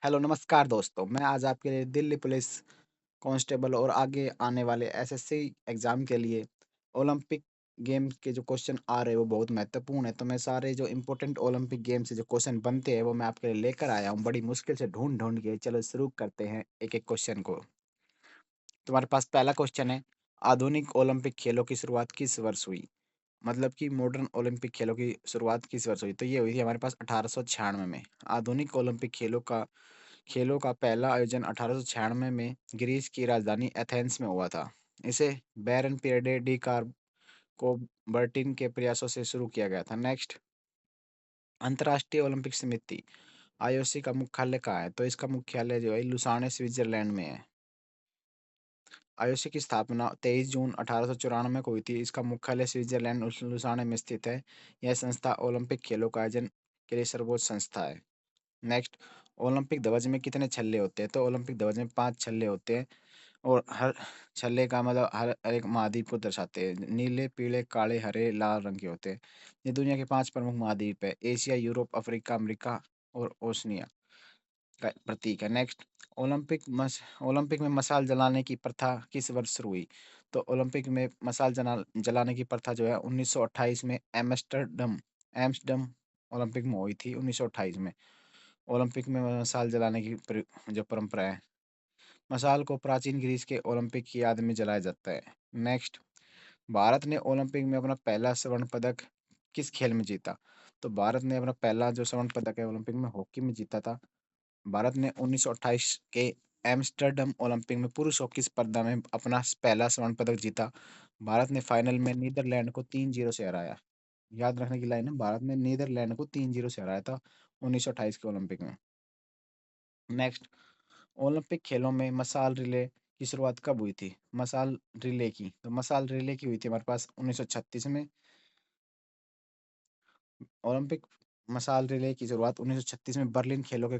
Hello नमस्कार दोस्तों, मैं आज आपके लिए दिल्ली पुलिस कांस्टेबल और आगे आने वाले एसएससी एग्ज़ाम के लिए ओलंपिक गेम के जो क्वेश्चन आ रहे हैं वो बहुत महत्वपूर्ण है। तो मैं सारे जो इम्पोर्टेंट ओलंपिक गेम से जो क्वेश्चन बनते हैं वो मैं आपके लिए लेकर आया हूँ बड़ी मुश्किल से ढूँढ-ढूँढ के। चलो शुरू करते हैं एक-एक क्वेश्चन को। तुम्हारे पास पहला क्वेश्चन है, आधुनिक ओलंपिक खेलों की शुरुआत किस वर्ष हुई? मतलब कि मॉडर्न ओलंपिक खेलों की शुरुआत किस वर्ष हुई? तो ये हुई थी हमारे पास 1896 में। आधुनिक ओलंपिक खेलों का पहला आयोजन 1896 में ग्रीस की राजधानी एथेंस में हुआ था। इसे बैरन पीरियड डी कार्बोबर्टिन के प्रयासों से शुरू किया गया था। नेक्स्ट, अंतर्राष्ट्रीय ओलंपिक समिति आईओसी का मुख्यालय कहाँ है? तो इसका मुख्यालय जो है लुसाने स्विट्जरलैंड में है। आईओसी की स्थापना 23 जून 1894 को हुई थी। इसका मुख्यालय स्विट्जरलैंड लुसाने में स्थित है। यह संस्था ओलंपिक खेलों का आयोजन के लिए सर्वोच्च संस्था है। नेक्स्ट, ओलंपिक ध्वज में कितने छल्ले होते हैं? तो ओलंपिक ध्वज में 5 छल्ले होते हैं और हर छल्ले का मतलब हर एक महाद्वीप को दर्शाते हैं। नीले, पीले, काले, हरे, लाल रंग के होते हैं। ये दुनिया के 5 प्रमुख महाद्वीप है। एशिया, यूरोप, अफ्रीका, अमेरिका और ओशनिया का प्रतीक है। नेक्स्ट, ओलंपिक में मशाल जलाने की प्रथा किस वर्ष शुरू हुई? तो ओलंपिक में मशाल जलाने की प्रथा जो है 1928 में एम्स्टर्डम ओलंपिक में हुई थी 1928 में। ओलंपिक में मशाल जलाने की जो परंपरा है। मशाल को प्राचीन ग्रीस के ओलंपिक की याद में जलाया जाता है। नेक्स्ट, भारत ने ओलंपिक में अपना पहला स्वर्ण पदक किस खेल में जीता? तो भारत ने अपना पहला जो स्वर्ण पदक है ओलंपिक में हॉकी में जीता था। भारत ने 1928 के एम्स्टर्डम ओलंपिक में पुरुष हॉकी स्पर्धा में अपना पहला स्वर्ण पदक जीता। भारत ने फाइनल में नीदरलैंड को 3-0 से हराया। याद रखने की लाइन है, भारत ने नीदरलैंड को 3-0 से हराया था 1928 के ओलंपिक में। नेक्स्ट, ओलंपिक खेलों में मशाल रिले की शुरुआत कब हुई थी? मशाल रिले की तो मशाल रिले की हुई थी हमारे पास 1936 में। ओलंपिक मशाल रिले की शुरुआत 1936 में बर्लिन खेलों के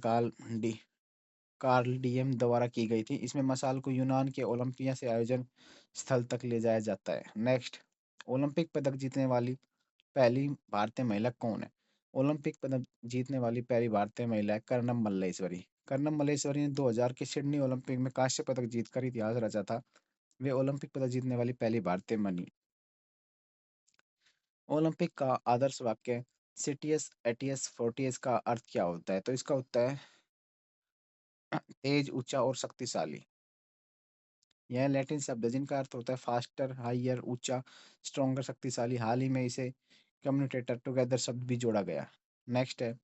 कार्ल डीएम द्वारा की गई थी। इसमें मशाल को यूनान के ओलंपिया से आयोजन स्थल तक ले जाया जाता है। नेक्स्ट, ओलंपिक पदक जीतने वाली पहली भारतीय महिला कौन है? ओलंपिक पदक जीतने वाली पहली भारतीय महिला है कर्णम मल्लेश्वरी। कर्णम मल्लेश्वरी ने 2000 के सिडनी ओलंपिक में कांस्य पदक जीतकर इतिहास रचा था। वे ओलंपिक पदक जीतने वाली पहली भारतीय बनी। ओलंपिक का आदर्श वाक्य सिटियस एटियस फोर्टियस का अर्थ क्या होता है? तो इसका उत्तर है तेज, ऊंचा और शक्तिशाली। यह लैटिन शब्द है जिनका अर्थ होता है फास्टर, हाइयर, ऊंचा, स्ट्रॉन्गर, शक्तिशाली। हाल ही में इसे कम्यूटेटर टुगेदर शब्द भी जोड़ा गया। नेक्स्ट है,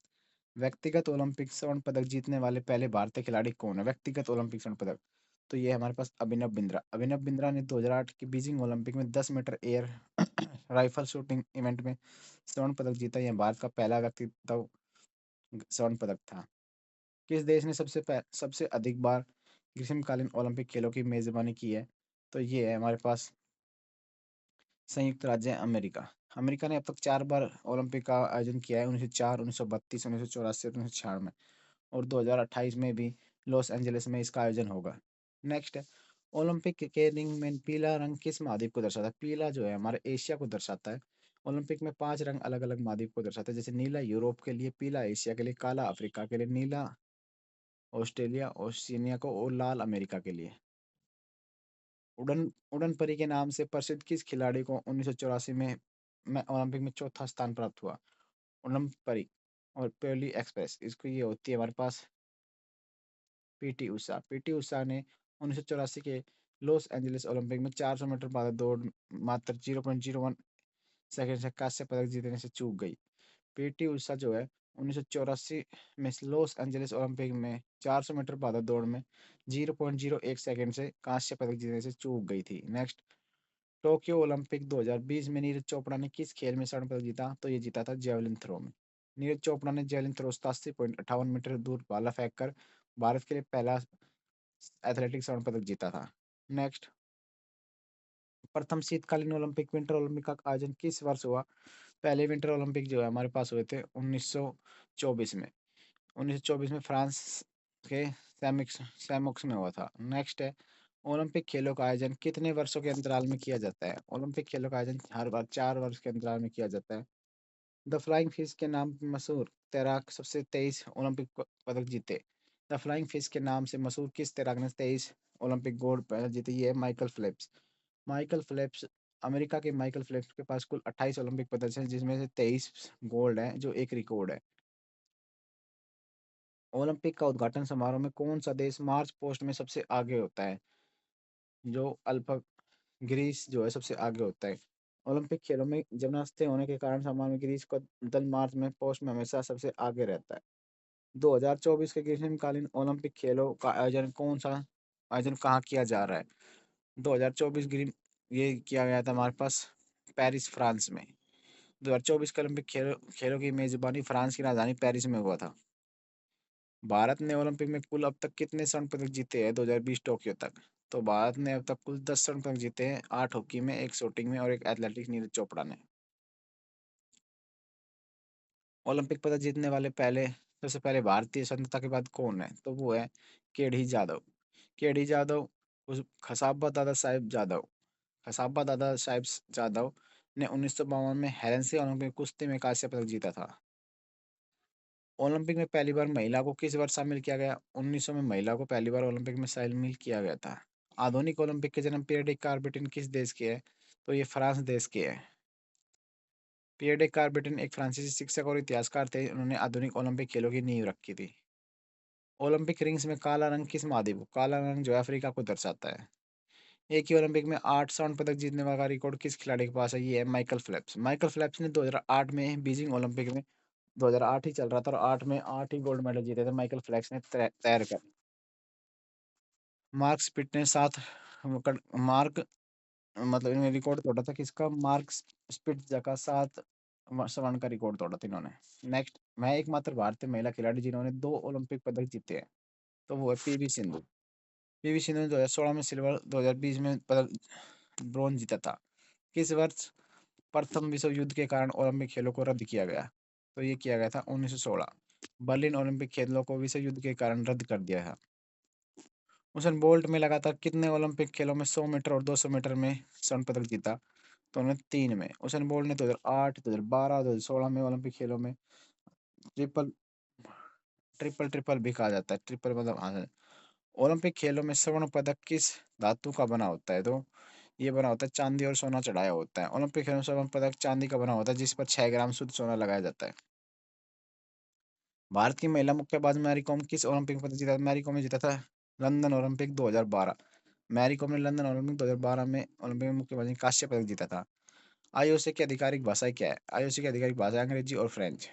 व्यक्तिगत ओलंपिक स्वर्ण पदक जीतने वाले पहले भारतीय खिलाड़ी कौन है? व्यक्तिगत ओलंपिक स्वर्ण पदक तो ये है हमारे पास अभिनव बिंद्रा। अभिनव बिंद्रा ने 2008 की बीजिंग ओलंपिक में 10 metre air rifle shooting event में स्वर्ण पदक जीता। यह भारत का पहला व्यक्तिगत स्वर्ण पदक था। किस देश ने सबसे अधिक बार ग्रीष्मकालीन ओलंपिक खेलों की मेजबानी की है? तो ये है हमारे पास संयुक्त राज्य अमेरिका। अमेरिका ने अब तक 4 बार ओलंपिक का आयोजन किया है, 1904, 1932, 1984 और 1996 और 2028 में भी लॉस एंजलिस में इसका आयोजन होगा। नेक्स्ट है, ओलंपिक के रिंग में पीला रंग किस महाद्वीप को दर्शाता है? पीला जो है हमारे एशिया को दर्शाता है। ओलंपिक में 5 रंग अलग-अलग महाद्वीप को दर्शाते हैं, जैसे नीला यूरोप के लिए, पीला एशिया के लिए, काला अफ्रीका के लिए, नीला ऑस्ट्रेलिया, ओशिनिया को और लाल अमेरिका के लिए। उड़न उड़न परी के नाम से प्रसिद्ध किस खिलाड़ी को 1984 में ओलंपिक में चौथा स्थान प्राप्त हुआ? उड़न परी और पहली एक्सप्रेस इसको ये होती है हमारे पास पीटी उषा। पीटी उषा ने 1984 के लॉस एंजलिस ओलंपिक में 400 मीटर बारह दौड़ मात्र 0.01 सेकंड से कांस्य पदक जीतने से चूक गई। पीटी उषा जो है 1984 में लॉस एंजलिस ओलंपिक में 400 मीटर बारह दौड़ में 0.01 सेकंड से कांस्य पदक जीतने से चूक गई थी। नेक्स्ट, टोक्यो ओलंपिक 2020 में नीरज चोपड़ा ने किस खेल में स्वर्ण पदक जीता? तो ये जीता था जेवलिन थ्रो में। नीरज चोपड़ा ने जेवलिन थ्रो 87.58 मीटर दूर भाला फेंक कर भारत के लिए पहला एथलेटिक स्वर्ण पदक जीता था। नेक्स्ट, प्रथम शीतकालीन ओलंपिक विंटर ओलंपिक का आयोजन किस वर्ष हुआ? पहले विंटर ओलंपिक जो है हमारे पास हुए थे 1924 में। 1924 में फ्रांस के सैमुक्स में हुआ था। नेक्स्ट है, ओलंपिक खेलों का आयोजन कितने वर्षों के अंतराल में किया जाता है? ओलंपिक खेलों का आयोजन हर बार 4 वर्ष के अंतराल में किया जाता है। द फ्लाइंग फिश के नाम पर मशहूर तैराक सबसे 23 ओलंपिक पदक जीते। द फ्लाइंग फिश के नाम से मशहूर किस तैराक ने 23 ओलंपिक गोल्ड पहले जीते? ये है Michael Phelps. Michael Phelps, America के माइकल फेल्प्स के पास कुल 28 ओलंपिक पदक हैं, जिसमें से 23 गोल्ड हैं, जो एक रिकॉर्ड है। ओलंपिक का उद्घाटन समारोह में कौन सा देश मार्च पोस्ट में सबसे आगे होता है? जो अल्फा ग्रीस जो है सबसे आगे होता है। ओलंपिक खेलों में जिम्नास्टिक होने के कारण समारोह में ग्रीस का दल मार्च में पोस्ट में हमेशा सबसे आगे रहता है। 2024 के ग्रीष्मकालीन ओलंपिक खेलों का आयोजन कहाँ किया जा रहा है? 2024 ग्रीन ये किया गया था हमारे पास पेरिस, फ्रांस में। 2024 के ओलंपिक खेलों की मेजबानी फ्रांस की राजधानी पेरिस में हुआ था। भारत ने ओलंपिक में कुल अब तक कितने स्वर्ण पदक जीते हैं 2020 टोक्यो तक? तो भारत ने अब तक कुल 10 स्वर्ण पदक जीते हैं, 8 हॉकी में, एक शूटिंग में और एक एथलेटिक्स नीरज चोपड़ा ने। ओलंपिक पदक जीतने वाले पहले सबसे पहले भारतीय स्वतंत्रता के बाद कौन है? तो वो है केडी जाधव। केडी जाधव उस खसाबा दादा साहिब जाधव ने 1952 में हेलेंसी ओलंपिक कुश्ती में कांस्य पदक जीता था। ओलंपिक में पहली बार महिला को किस वर्ष शामिल किया गया? 1900 में महिला को पहली बार ओलंपिक में शामिल किया गया था। आधुनिक ओलंपिक के जन्म पीरियडिक कार्बेटिन किस देश के है? तो ये फ्रांस देश के है। पीरियडिक कार्बेटिन एक फ्रांसीसी शिक्षक और इतिहासकार थे, उन्होंने आधुनिक ओलंपिक खेलों की नींव रखी थी। ओलंपिक रिंग्स में काला रंग किस महाद्वीप को? काला रंग जो है अफ्रीका को दर्शाता है। एक ही ओलंपिक में 8 स्वर्ण पदक जीतने वाला रिकॉर्ड किस खिलाड़ी के पास है? ये है माइकल फेल्प्स। माइकल फेल्प्स ने 2008 में बीजिंग ओलंपिक में, 2008 ही चल रहा था और 8 में 8 ही गोल्ड मेडल जीते थे माइकल फेल्प्स ने तैर कर। मार्क स्पिट ने 7 मार्क मतलब इन्होंने रिकॉर्ड तोड़ा था किसका? मार्क स्पिट का 7 स्वर्ण का रिकॉर्ड तोड़ा था इन्होंने। नेक्स्ट, मैं एकमात्र भारतीय महिला खिलाड़ी जिन्होंने 2 ओलंपिक पदक जीते हैं, तो वो है पीवी सिंधु। पीवी सिंधु ने 2016 में सिल्वर, 2020 में पदक ब्रॉन्ज जीता था। किस वर्ष प्रथम विश्व युद्ध के कारण ओलंपिक खेलों को रद्द किया गया? तो ये किया गया था 1916। बर्लिन ओलंपिक खेलों को विश्व युद्ध के कारण रद्द कर दिया था। उसेन बोल्ट में लगातार कितने ओलंपिक खेलों में 100 मीटर और 200 मीटर में स्वर्ण पदक जीता? तो उन्होंने 3 में। उसेन बोल्ट ने 2008, 2012, 2016 में ओलंपिक खेलों में ट्रिपल ट्रिपल ट्रिपल भी कहा जाता है। ट्रिपल मतलब, हाँ। ओलंपिक खेलों में स्वर्ण पदक किस धातु का बना होता है? तो ये बना होता है चांदी और सोना चढ़ाया होता है। ओलंपिक खेलों में स्वर्ण पदक चांदी का बना होता है, जिस पर 6 ग्राम शुद्ध सोना लगाया जाता है। भारत की महिला मुक्केबाज मैरी कॉम किस ओलंपिक में पदक जीता? मैरी कॉम ने जीता था लंदन ओलंपिक 2012। मैरी कॉम ने लंदन ओलंपिक 2012 में ओलंपिक में मुक्केबाजी में कांस्य पदक जीता था। आईओसी की आधिकारिक भाषा क्या है? आईओसी की आधिकारिक भाषा अंग्रेजी और फ्रेंच।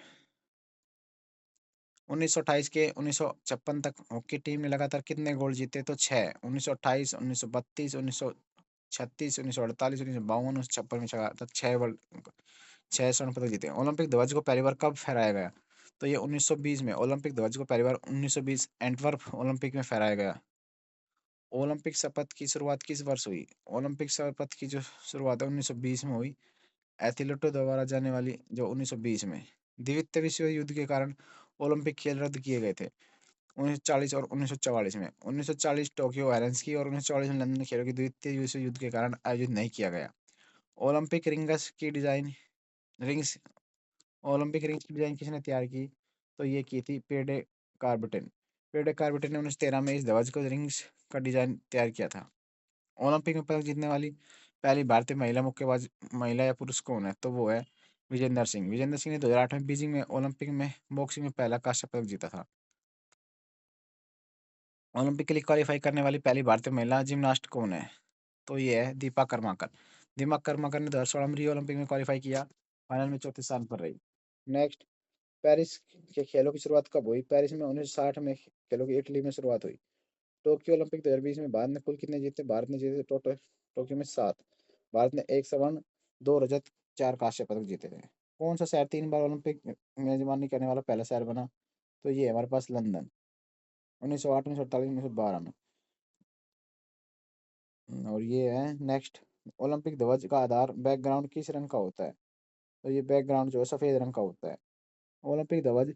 1928 के 1956 तक हॉकी टीम ने लगातार कितने गोल्ड जीते? तो 6। 1928, 1932, 1936, 1948, 1952, 1956 में लगातार 6 स्वर्ण पदक जीते। ओलंपिक ध्वज को पहली बार कब फहराया गया? तो ये 1920 में। ओलंपिक ध्वज को पहली बार 1920 एंटवर्प ओलंपिक में फहराया गया। ओलंपिक शपथ की शुरुआत किस वर्ष हुई? ओलंपिक शपथ की जो शुरुआत है 1920 में हुई, एथलीटों द्वारा जाने वाली, जो 1920 में। द्वितीय विश्व युद्ध के कारण ओलंपिक खेल रद्द किए गए थे 1940 और 1944 में। 1940 टोक्यो हेलेंसिकी और 1944 में लंदन खेलों की द्वितीय विश्व युद्ध के कारण आयोजित नहीं किया गया। ओलंपिक रिंग्स की डिजाइन रिंग्स ओलंपिक रिंग्स की डिजाइन किसने तैयार की? तो ये की थी पेडे कार्बेटिन। पेडे कार्बेटिन ने 1913 में इस ध्वज को रिंग्स का डिजाइन तैयार किया था। ओलंपिक में पदक जीतने वाली पहली भारतीय महिला मुक्केबाज, महिला या पुरुष कौन है? तो वो है विजेंदर सिंह। विजेंदर सिंह ने 2008 में बीजिंग में ओलंपिक में बॉक्सिंग में पहला कांस्य पदक जीता था। ओलंपिक के लिए क्वालिफाई करने वाली पहली भारतीय महिला जिम्नास्ट कौन है? तो ये है दीपा कर्माकर। दीपा कर्माकर ने 2016 में रियो ओलंपिक में क्वालिफाई किया, फाइनल में चौथे स्थान पर रही। नेक्स्ट, पेरिस के खेलों की शुरुआत कब हुई? पेरिस में 1960 में खेलों की इटली में शुरुआत हुई। टोक्यो ओलंपिक 2020 में भारत ने कुल कितने जीते? भारत ने जीते टोटल टोक्यो में 7। भारत ने 1 स्वर्ण, 2 रजत, 4 कांस्य पदक जीते थे। कौन सा शहर 3 बार ओलंपिक मेजबानी करने वाला पहला शहर बना? तो ये है हमारे पास लंदन, 1908, 1948, 1912 में। और ये है नेक्स्ट, ओलंपिक ध्वज का आधार बैकग्राउंड किस रंग का होता है? तो ये बैकग्राउंड जो है सफेद रंग का होता है। ओलंपिक ध्वज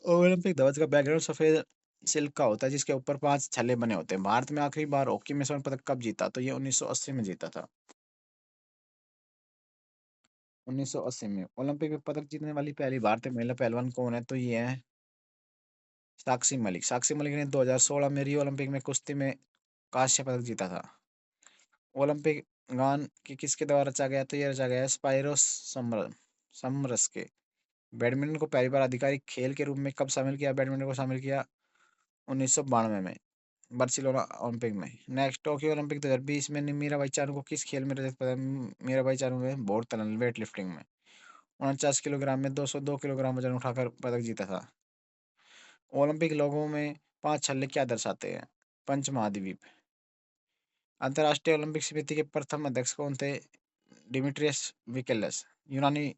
ओलंपिक ध्वज का बैकग्राउंड सफेद सिल्क का होता है, जिसके ऊपर 5 छल्ले बने होते हैं। भारत में आखिरी बार हॉकी में स्वर्ण पदक कब जीता? तो ये 1980 में जीता था। 1980 में। ओलंपिक में पदक जीतने वाली पहली भारतीय महिला पहलवान कौन है? तो ये है साक्षी मलिक ने 2016 में रियो ओलंपिक में कुश्ती में कांस्य पदक जीता था। ओलंपिक गान कि किसके द्वारा रचा गया? तो ये रचा गया है स्पाइरोस समरस के। बैडमिंटन को पहली बार आधिकारिक खेल के रूप में कब शामिल किया? बैडमिंटन को शामिल किया 1992 में बार्सिलोना ओलंपिक में। नेक्स्ट, टोक्यो ओलंपिक 2020 में मीराबाई चानू को किस खेल में रजत पदक? मीराबाई चानू ने भारोत्तोलन वेट लिफ्टिंग में 49 किलोग्राम में 202 किलोग्राम वजन उठाकर पदक जीता था। ओलंपिक लोगों में 5 छल्ले क्या दर्शाते हैं? पंच महाद्वीप। अंतर्राष्ट्रीय ओलंपिक समिति के प्रथम अध्यक्ष कौन थे? डिमिट्रियस विकेलस। यूनानी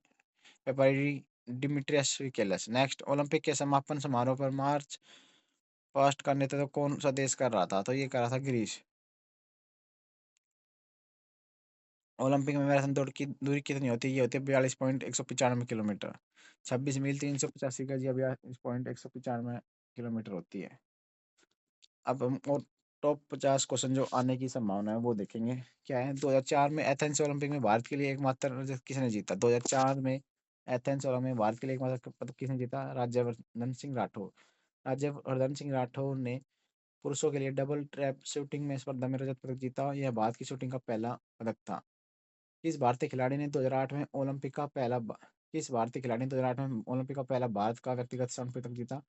व्यापारी डिमिट्रियस विकेलस। नेक्स्ट, ओलंपिक के समापन समारोह पर मार्च पास्ट का नेतृत्व कौन सा देश कर रहा था? तो ये कर रहा था ग्रीस। ओलंपिक में मैराथन दौड़ की दूरी कितनी होती है? ये होती है 42.195 किलोमीटर। 26 मील 385 गज या 42.195 किलोमीटर होती है। अब हम और टॉप 50 क्वेश्चन जो आने की संभावना है वो देखेंगे। क्या है? 2004 में एथेंस ओलंपिक में भारत के लिए एकमात्र रजत किसने जीता? 2004 में एथेंस ओलंपिक में भारत के लिए एकमात्र पदक किसने जीता? राज्यवर्धन सिंह राठौर। राज्यवर्धन सिंह राठौर ने पुरुषों के लिए डबल ट्रैप शूटिंग में स्पर्धा में रजत पदक जीता। यह भारत की शूटिंग का पहला पदक था। किस भारतीय खिलाड़ी ने 2008 में ओलंपिक का पहला किस भारतीय खिलाड़ी ने 2008 में ओलंपिक का पहला भारत का व्यक्तिगत स्वर्ण पदक जीता?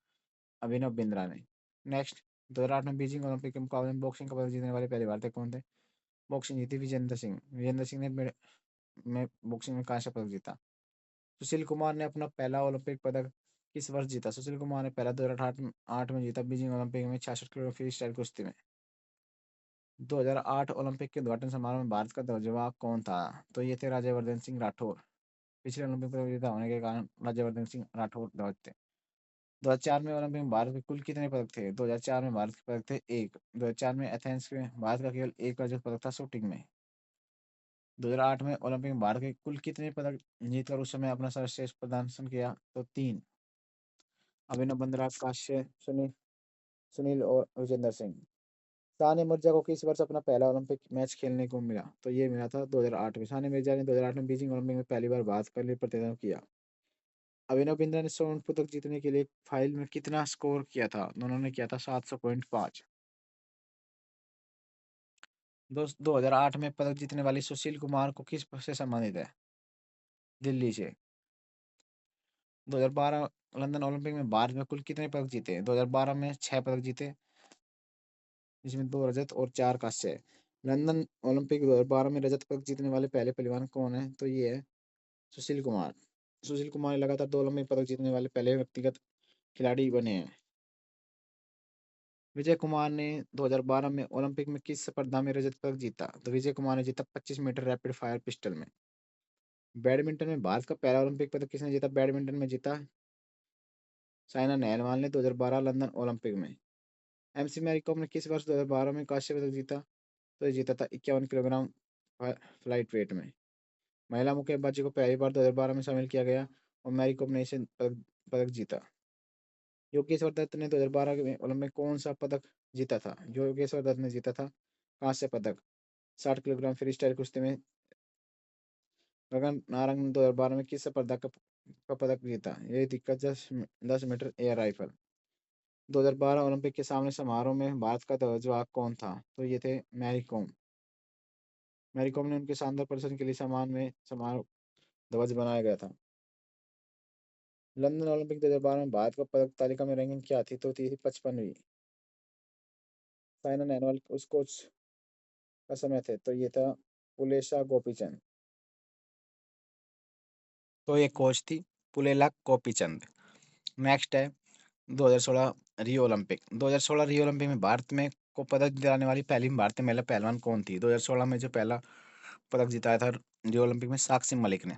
अभिनव बिंद्रा ने। नेक्स्ट, 2008 में बीजिंग ओलंपिक के मुकाबले में बॉक्सिंग का पदक जीतने वाले पहले भारतीय कौन थे? बॉक्सिंग जीती विजेंद्र सिंह। विजेंद्र सिंह ने में बॉक्सिंग में कांस्य पदक जीता। सुशील कुमार ने अपना पहला ओलंपिक पदक किस वर्ष जीता? सुशील कुमार ने पहला 2008 में जीता बीजिंग ओलंपिक में 66 किलो फ्री स्टाइल कुश्ती में। 2008 ओलंपिक के उद्घाटन समारोह में भारत का ध्वजवाहक कौन था? तो ये थे राज्यवर्धन सिंह राठौर। पिछले ओलंपिक प्रतियोगिता होने के कारण राज्यवर्धन सिंह राठौर ध्वज थे। 2004 में ओलंपिक में भारत के कुल कितने पदक थे? 2004 में भारत के पदक थे एक। 2004 में एथेंस में भारत का केवल एक रजत पदक था शूटिंग में। 2008 में ओलंपिक में भारत के कुल कितने पदक जीतकर उस समय अपना सर्वश्रेष्ठ प्रदर्शन किया? तो 3। अभिनव बिंद्रा, कांस्य, सुनील सुनील और विजेंद्र सिंह। सानिया मिर्जा को किस वर्ष अपना पहला ओलंपिक मैच खेलने को मिला? तो ये मिला था 2008 में। सानिया मिर्जा ने 2008 में बीजिंग ओलंपिक में पहली बार भारत के लिए प्रतिनिधित्व किया। अभिनव बिंद्रा ने स्वर्ण पदक जीतने के लिए फाइल में कितना स्कोर किया था? उन्होंने किया था 700.5। दोस्त 2008 में पदक जीतने वाली सुशील कुमार को किस से संबंधित है? दिल्ली से। 2012 लंदन ओलंपिक में भारत में कुल कितने पदक जीते? 2012 में 6 पदक जीते, जिसमें 2 रजत और 4 कांस्य है। लंदन ओलंपिक 2012 में रजत पदक जीतने वाले पहले पहलवान कौन है? तो ये है सुशील कुमार। सुशील कुमार ने लगातार 2 ओलंपिक पदक जीतने वाले पहले व्यक्तिगत खिलाड़ी बने हैं। विजय कुमार ने 2012 में ओलंपिक में किस स्पर्धा में रजत पदक जीता? तो विजय कुमार ने जीता 25 मीटर रैपिड फायर पिस्टल में। बैडमिंटन में भारत का पहला ओलंपिक पदक किसने जीता? बैडमिंटन में जीता साइना नेहवाल ने 2012 लंदन ओलंपिक में। एमसी मैरी कॉम ने किस वर्ष 2012 में कांस्य पदक जीता? तो ये जीता था 51 किलोग्राम फ्लाइट वेट में। महिला मुक्केबाजी को पहली बार 2012 में शामिल किया गया और मैरी कॉम ने इसे पदक जीता। योगेश्वर दत्त ने 2012 में ओलंपिक में कौन सा पदक जीता था? योगेश्वर दत्त ने जीता था कांस्य पदक 60 किलोग्राम फ्री स्टाइल कुश्ती में। गगन नारंग ने 2012 में किस स्पर्धा का पदक जीता? ये दिक्कत 10 मीटर एयर राइफल। 2012 ओलंपिक के सामने समारोह में भारत का ध्वजवाहक कौन था? तो ये थे मैरी कॉम। मैरी कॉम ने उनके शानदार प्रदर्शन के लिए सम्मान में समारोह ध्वज बनाया गया था। लंदन ओलंपिक 2012 में भारत का पदक तालिका में रैंकिंग क्या थी? तो थी 55वीं। साइना नेहवाल उस कोच का समय थे, तो ये था पुलेशा गोपीचंद। तो ये कोच थी पुलेला गोपीचंद। नेक्स्ट है 2016 रियो ओलंपिक। 2016 रियो ओलंपिक में भारत में को पदक दिलाने वाली पहली भारतीय महिला पहलवान कौन थी? 2016 में जो पहला पदक जिताया था रियो ओलंपिक में साक्षी मलिक ने।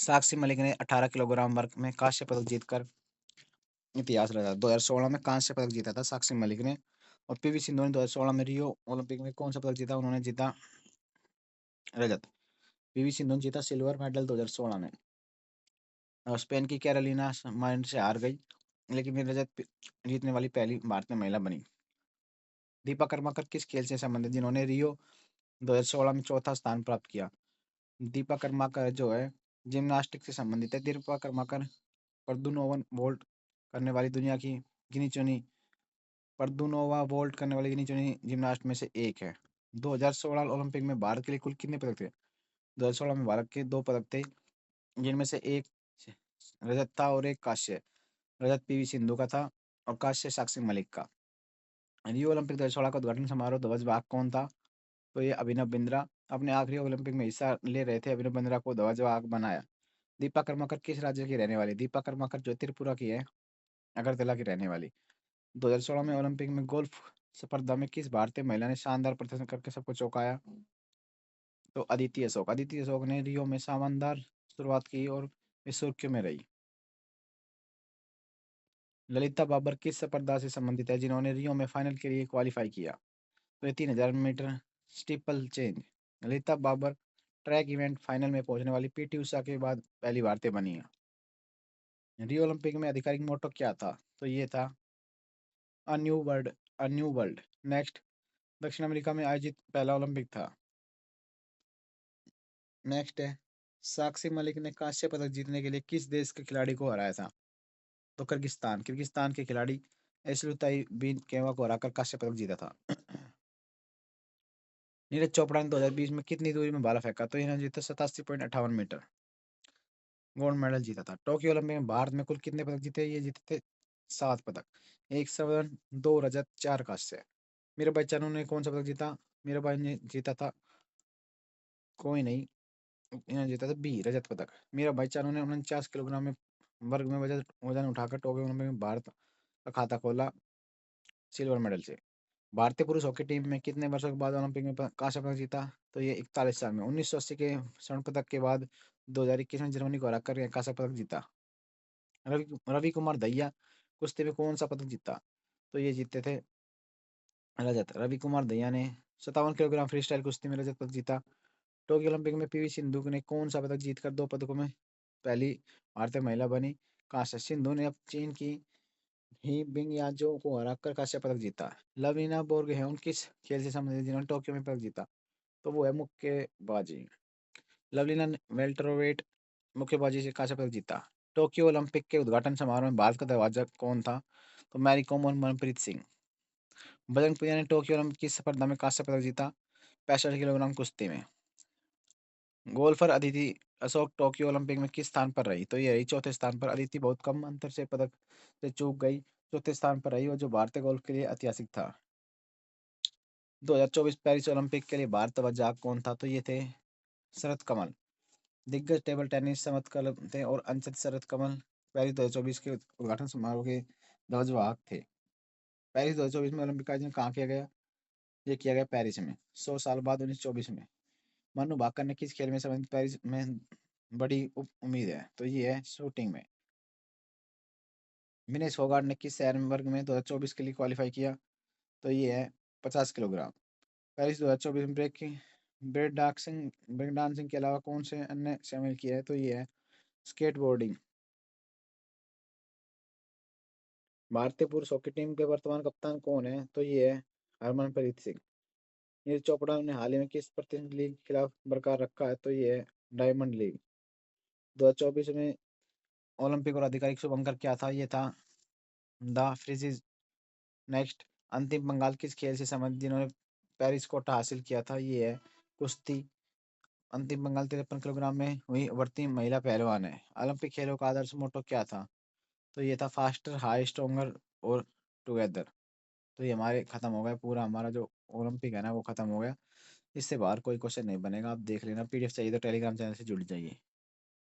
साक्षी मलिक ने 18 किलोग्राम वर्ग में कांस्य पदक जीतकर इतिहास रचा। 2016 में कांस्य पदक जीता था साक्षी मलिक ने। और पीवी सिंधु ने 2016 में रियो ओलंपिक में कौन सा पदक जीता? उन्होंने जीता रजत। पीवी सिंधु ने जीता सिल्वर मेडल 2016 में। और स्पेन की कैरोलिना मारिन से हार गई, लेकिन वे रजत जीतने वाली पहली भारतीय महिला बनी। दीपा कर्माकर किस खेल से संबंधित जिन्होंने रियो 2016 में चौथा स्थान प्राप्त किया? दीपा कर्माकर जो है जिम्नास्टिक से संबंधित है। दीपा कर्माकर कर्दूनोवन वोल्ट करने वाली दुनिया की गिनी चुनी पर्दुनोवा वोल्ट करने वाली गिनी चुनी जिम्नास्ट में से एक है। 2016 ओलंपिक में भारत के लिए कुल कितने पदक थे? 2016 में भारत के 2 पदक थे, जिनमें से एक रजत था और एक कांस्य। रजत पीवी सिंधु का था और कांस्य साक्षी मलिक का। रियो ओलंपिक 2016 का उद्घाटन समारोह ध्वजवाहक कौन था? तो ये अभिनव बिंद्रा। अपने आखिरी ओलंपिक में हिस्सा ले रहे थे अभिनव बिंद्रा को ध्वजवाहक बनाया। दीपा कर्माकर किस राज्य की रहने वाली? दीपा कर्माकर जो त्रिपुरा की है, अगरतला की रहने वाली। 2016 में ओलंपिक में गोल्फ स्पर्धा में किस भारतीय महिला ने शानदार प्रदर्शन करके सबको चौंकाया? तो अदिति अशोक। अदिति अशोक ने रियो में शानदार शुरुआत की और वे सुर्खियों में रही। ललिता बाबर किस स्पर्धा से संबंधित है जिन्होंने रियो में फाइनल के लिए क्वालिफाई किया? तो ये 3000 metre steeplechase. Lalita Babar track event final में पहुंचने वाली पीटी उषा के बाद पहली भारतीय बनी है। रियो ओलंपिक में आधिकारिक मोटो क्या था? तो ये था a new world, a new world. Next, दक्षिण अमेरिका में आयोजित पहला ओलंपिक था। नेक्स्ट है, साक्षी मलिक ने कांस्य पदक जीतने के लिए किस देश के खिलाड़ी को हराया था? तो किर्गिस्तान। किर्गिस्तान के खिलाड़ी एसलुताई बिन केवा को हराकर कांस्य पदक जीता था। नीरज चोपड़ा ने 2020 में कितनी दूरी में भाला फेंका? तो इन्होंने जीता 87.58 मीटर, गोल्ड मेडल जीता था। टोक्यो ओलंपिक में भारत में कुल कितने पदक जीते? ये जीते थे 7 पदक, 1 स्वर्ण, 2 रजत, 4 कांस्य। मीराबाई चानू ने कौन सा पदक जीता? मीराबाई ने जीता था, कोई नहीं, इन्होंने जीता था बी, रजत पदक। मीराबाई चानू ने 49 किलोग्राम में वर्ग में वजन वजन उठाकर टोक्यो ओलंपिक में भारत का खाता खोला सिल्वर मेडल से। भारतीय पुरुष हॉकी टीम में कितने वर्षों के बाद ओलंपिक में कांस्य पदक जीता? तो ये 41 साल में, 1980 के स्वर्ण पदक के बाद 2021 में जर्मनी को हराकर यह कांस्य पदक जीता। रवि रवि कुमार दहिया कुश्ती में कौन सा पदक जीता? तो ये जीते थे रजत। रवि कुमार दहिया ने 57 किलोग्राम फ्री स्टाइल कुश्ती में रजत पदक जीता। टोक्यो ओलंपिक में पीवी सिंधु ने कौन सा पदक जीतकर 2 पदकों में पहली भारतीय महिला बनी? कांस्य। सिंधु ने अब चीन की ही बिंग याजो को हराकर कांस्य पदक जीता। लवलीना बोरगोहेन किस खेल से संबंधित जिन्होंने टोक्यो में पदक जीता? तो वो है मुक्केबाजी। लवलीना ने वेल्टरवेट मुक्केबाजी से कांस्य पदक जीता। टोक्यो ओलंपिक के उद्घाटन समारोह में भारत का दरवाजा कौन था? तो मैरी कॉम और मनप्रीत सिंह। बजरंग पुनिया ने टोक्यो ओलंपिक की स्पर्धा में कांस्य पदक जीता 65 किलोग्राम कुश्ती में। Golfer Aditi Ashok Tokyo Olympic में किस स्थान पर रही? तो ये रही चौथे स्थान पर। अदिति बहुत कम अंतर से पदक से चूक गई, चौथे स्थान पर रही, और जो भारतीय गोल्फ के लिए ऐतिहासिक था। 2024 पेरिस ओलंपिक के लिए भारत ध्वजाक कौन था? तो ये थे शरत कमल। दिग्गज टेबल टेनिस समत कल थे और अंशत शरत कमल पेरिस 2024 के उद्घाटन समारोह के ध्वजवाहक थे। पेरिस 2024 में ओलंपिक का आयोजन कहाँ किया गया? ये किया गया पेरिस में, 100 साल बाद 1924 में। मनु भाकर ने किस खेल में संबंधित पेरिस में बड़ी उम्मीद है? तो ये है शूटिंग में। विनेश फोगाट ने किस शहर में वर्ग में 2024 के लिए क्वालिफाई किया? तो ये है 50 किलोग्राम। पेरिस 2024 में ब्रेक डांसिंग के अलावा कौन से अन्य शामिल किया है? तो ये है स्केटबोर्डिंग। भारतीय पुरुष हॉकी टीम के वर्तमान कप्तान कौन है? तो ये है हरमनप्रीत सिंह। नीरज चोपड़ा ने हाल ही में किस प्रतिनिधि लीग के खिलाफ बरकरार रखा है? तो ये है डायमंड लीग। 2024 में ओलंपिक और आधिकारिक शुभंकर क्या था? ये था द फ्रीजिज। नेक्स्ट, अंतिम बंगाल किस खेल से संबंधित जिन्होंने पेरिस कोटा हासिल किया था? ये है कुश्ती। अंतिम बंगाल 53 किलोग्राम में हुई उभरती महिला पहलवान है। ओलंपिक खेलों का आदर्श मोटो क्या था? तो ये था फास्टर, हाई, स्ट्रोंगर और टुगेदर। तो ये हमारे खत्म हो गया, पूरा हमारा जो ओलंपिक है ना वो खत्म हो गया। इससे बाहर कोई क्वेश्चन नहीं बनेगा, आप देख लेना। पीडीएफ चाहिए तो टेलीग्राम चैनल से जुड़ जाइए।